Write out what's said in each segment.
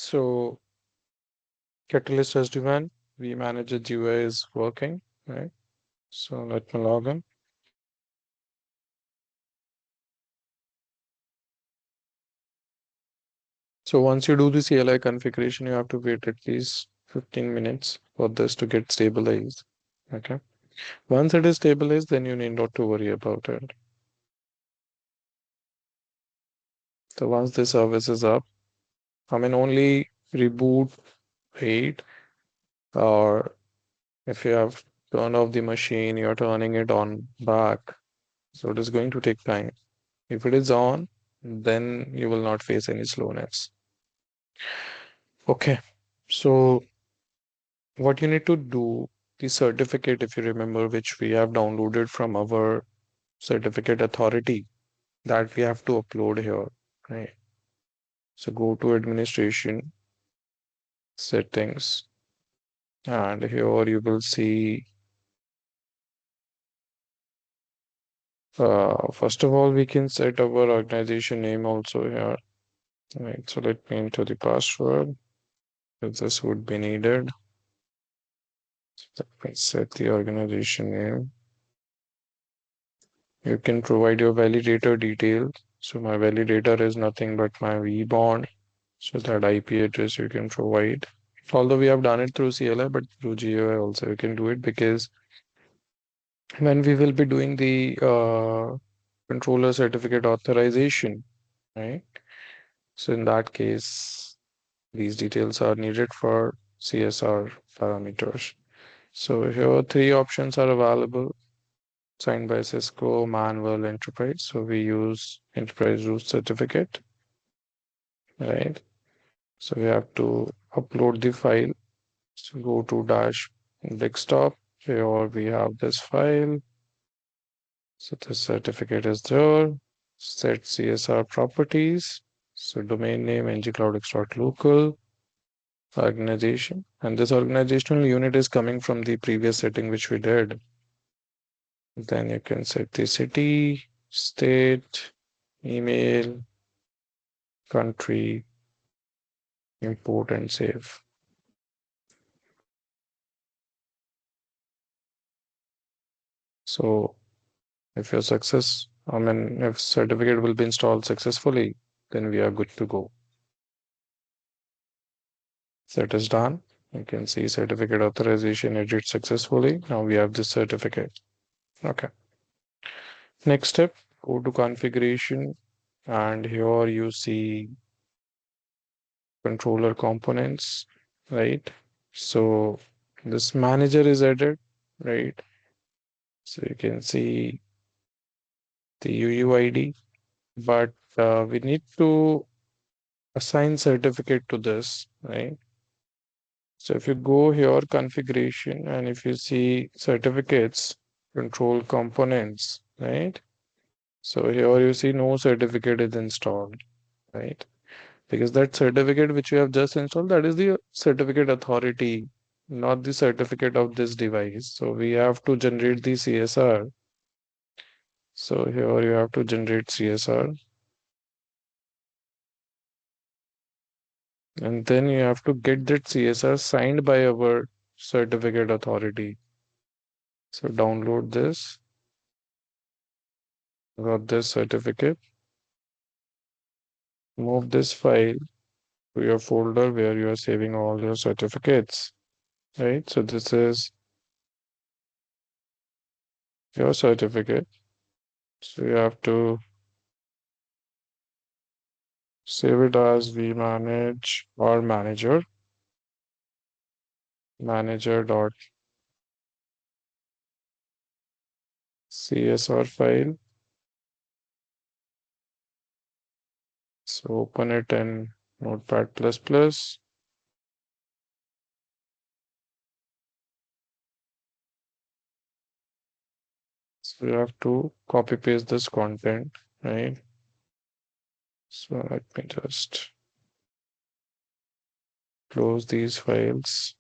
So Catalyst Sdwan, we manage the GUI is working, right? So let me log in. So once you do the CLI configuration, you have to wait at least 15 minutes for this to get stabilized. Okay. Once it is stabilized, then you need not to worry about it. So once the service is up, only reboot, wait, or if you have turned off the machine, you're turning it on back. So it is going to take time. If it is on, then you will not face any slowness. Okay. So what you need to do, the certificate, if you remember, which we have downloaded from our certificate authority, that we have to upload here, right? So go to administration, settings, and here you will see, first of all, we can set our organization name also here, right? So let me enter the password, if this would be needed. Let me set the organization name. You can provide your validator details. So my validator is nothing but my vBond. So that IP address you can provide. Although we have done it through CLI, but through GUI also you can do it, because when we will be doing the controller certificate authorization, right? So in that case, these details are needed for CSR parameters. So here three options are available: signed by Cisco, manual, enterprise. So we use enterprise root certificate, right? So we have to upload the file. So go to dash desktop. Here we have this file. So the certificate is there. Set CSR properties. So domain name ngcloudx.local, organization. And this organizational unit is coming from the previous setting which we did. Then you can set the city, state, email, country, import and save. So if your if certificate will be installed successfully, then we are good to go. So it is done. You can see certificate authorization edit successfully. Now we have this certificate. Okay. Next step, go to configuration, and here you see controller components, right? So this manager is added, right? So you can see the UUID, but we need to assign certificate to this, right? So if you go here, configuration, and if you see certificates, control components, right? So here you see no certificate is installed, right? Because that certificate which you have just installed, that is the certificate authority, not the certificate of this device. So we have to generate the CSR. So here you have to generate CSR, and then you have to get that CSR signed by our certificate authority. So download this, got this certificate, move this file to your folder where you are saving all your certificates, right? So this is your certificate. So you have to save it as we manage or manager.csr file. So open it in Notepad++. So you have to copy paste this content, right? So let me just close these files.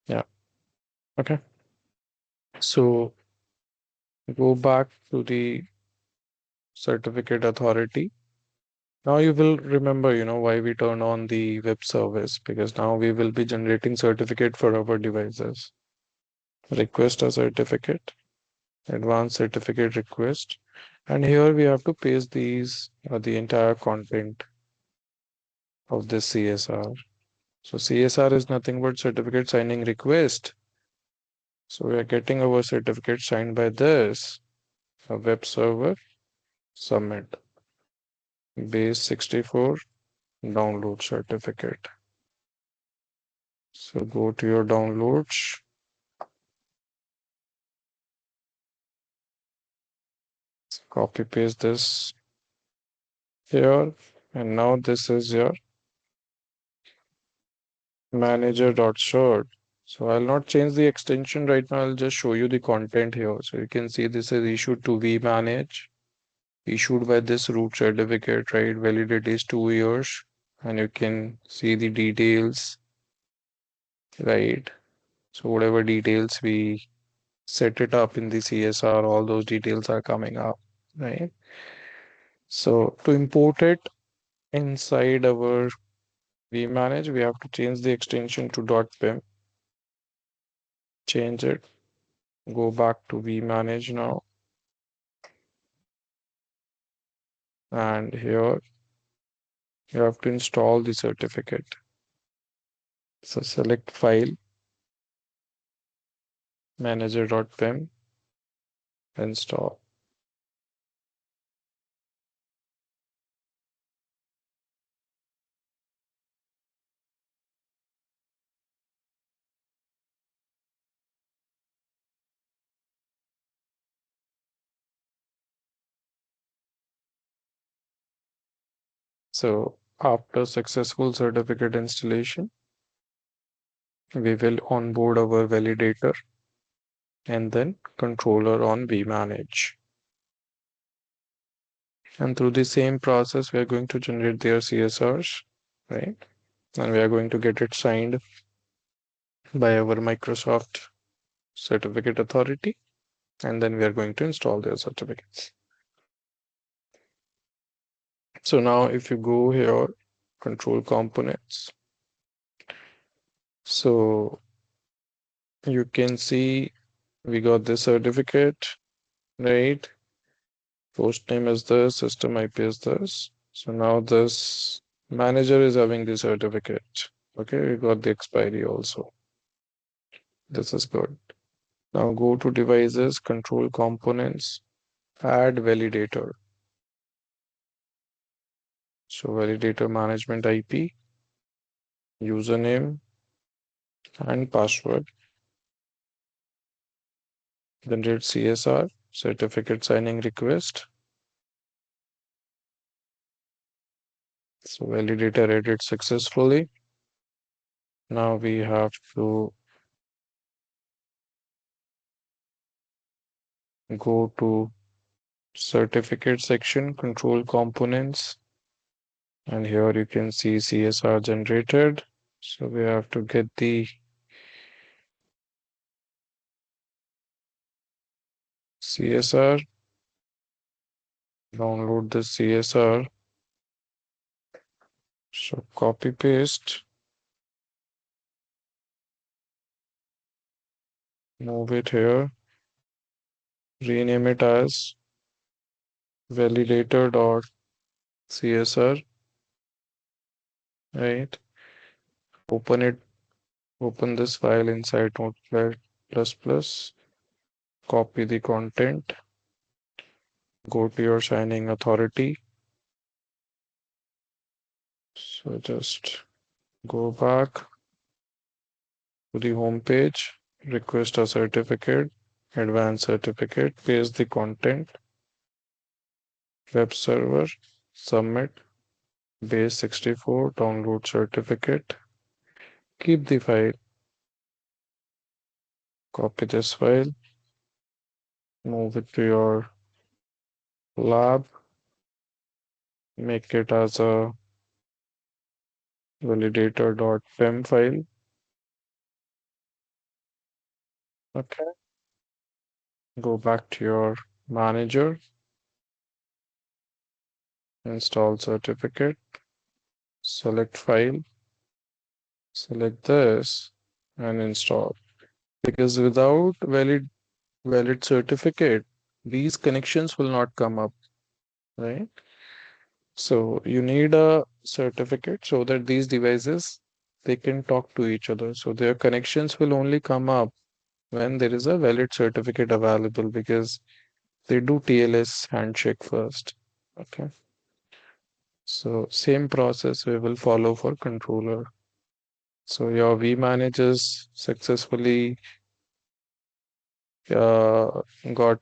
Yeah, okay. So go back to the certificate authority, Now you will remember, why we turn on the web service, because now we will be generating certificate for our devices. Request a certificate, advanced certificate request. And here we have to paste the entire content of this CSR. So CSR is nothing but certificate signing request. So we are getting our certificate signed by this, a web server, submit, base 64, download certificate. So go to your downloads, copy paste this here, and now this is your manager.cert. So I'll not change the extension right now. I'll just show you the content here. So you can see this is issued to vManage, issued by this root certificate, right? Validity is 2 years, and you can see the details, right? So whatever details we set it up in the CSR, all those details are coming up, right? So to import it inside our vManage, we have to change the extension to .pim, change it, go back to vManage now, and here you have to install the certificate. So select file, manager.pim, install. So after successful certificate installation, we will onboard our validator and then controller on vManage. And through the same process, we are going to generate their CSRs, right? And we are going to get it signed by our Microsoft certificate authority. And then we are going to install their certificates. So now if you go here, control components. So you can see we got this certificate, right? Host name is this, system IP is this. So now this manager is having the certificate. Okay, we got the expiry also. This is good. Now go to devices, control components, add validator. So validator management IP, username, and password. Generate CSR, certificate signing request. So validator added successfully. Now we have to go to certificate section, control components, and here you can see CSR generated. So we have to get the CSR, download the CSR. So copy paste, move it here, rename it as validator.csr, right? Open it, open this file inside Notepad++, copy the content, go to your signing authority. So just go back to the home page, request a certificate, advanced certificate, paste the content, web server, submit, base 64, download certificate, keep the file, copy this file, move it to your lab, make it as a validator.pem file. Okay, go back to your manager, install certificate, select file, select this and install. Because without valid certificate, these connections will not come up, right? So you need a certificate so that these devices they can talk to each other. So their connections will only come up when there is a valid certificate available because they do TLS handshake first. Okay. So same process we will follow for controller. So your vManage is successfully got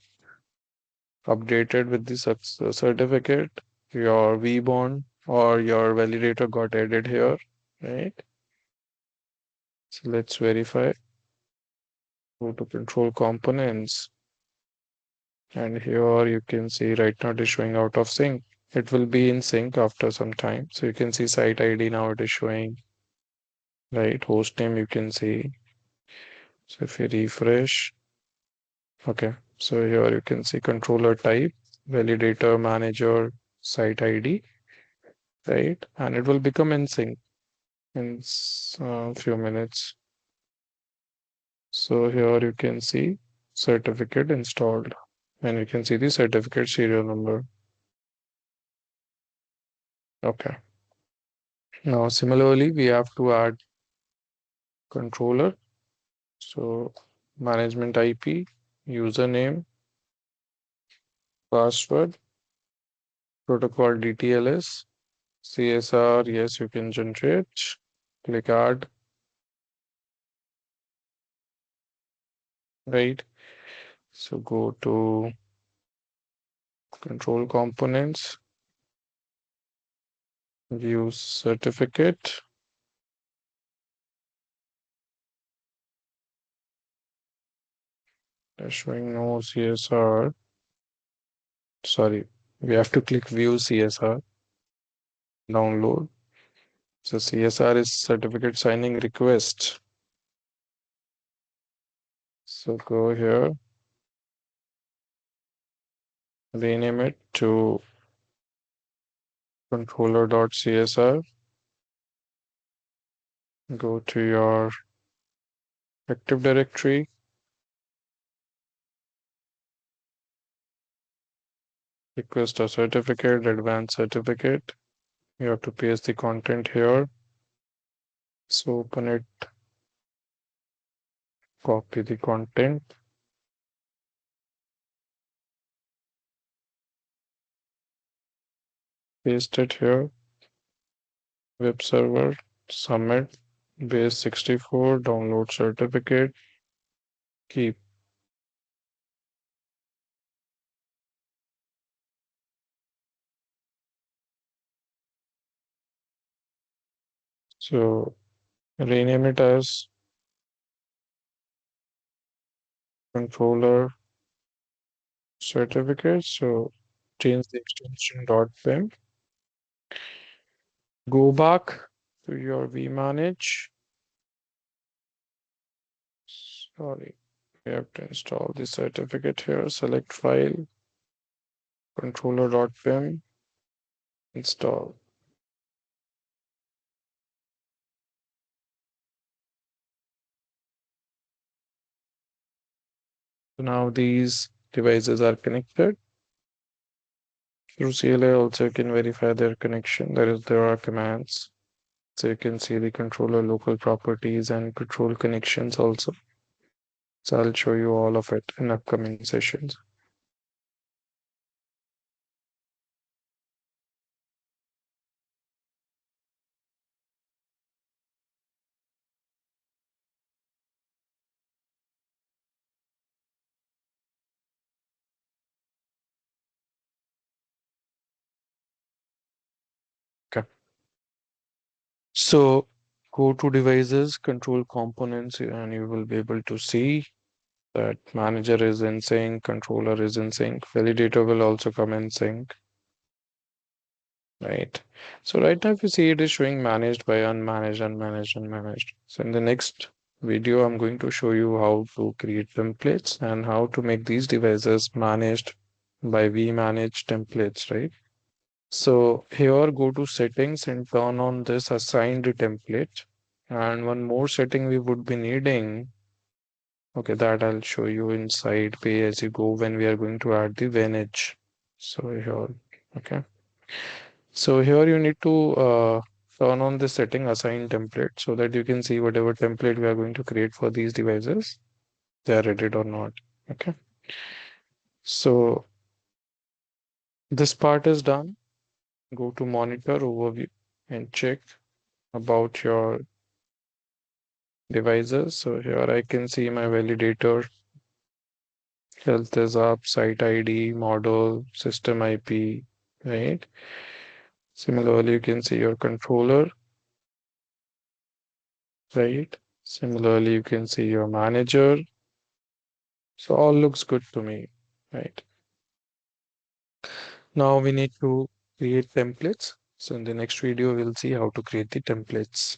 updated with the certificate. Your vBond or your validator got added here, right? So let's verify. Go to control components. And here you can see right now it is showing out of sync. It will be in sync after some time. So you can see site ID now it is showing, right? Host name you can see. So if you refresh, okay. So here you can see controller type, validator manager, site ID, right? And it will become in sync in a few minutes. So here you can see certificate installed and you can see the certificate serial number. Okay. Now similarly, we have to add controller. So management IP, username, password, protocol DTLS, CSR, yes, you can generate. Click add, right? So go to control components, view certificate. They're showing no CSR. Sorry, we have to click view CSR, download. So CSR is certificate signing request. So go here, rename it to controller.csr. Go to your Active Directory, request a certificate, advanced certificate. You have to paste the content here. So open it, copy the content, paste it here, web server, submit, base 64, download certificate, keep. So rename it as controller certificate. So change the extension .pem. Go back to your vManage. Sorry, we have to install the certificate here. Select file, controller.pem, install. So now these devices are connected. Through CLI also you can verify their connection. There are commands. So you can see the controller local properties and control connections also. So I'll show you all of it in upcoming sessions. Okay. So go to devices, control components, and you will be able to see that manager is in sync, controller is in sync, validator will also come in sync, right? So right now if you see it is showing managed by unmanaged, unmanaged, unmanaged. So in the next video, I'm going to show you how to create templates and how to make these devices managed by vManage templates, right? So here go to settings and turn on this assigned template. And one more setting we would be needing. Okay, that I'll show you inside pay as you go when we are going to add the vantage. So here, okay. So here you need to turn on the setting assign template so that you can see whatever template we are going to create for these devices, they are ready or not. Okay. So this part is done. Go to monitor overview and check about your devices. So here I can see my validator, health is up, site ID, model, system IP, right? Similarly, you can see your controller, right? Similarly, you can see your manager. So all looks good to me, right? Now we need to create templates. So in the next video, we'll see how to create the templates.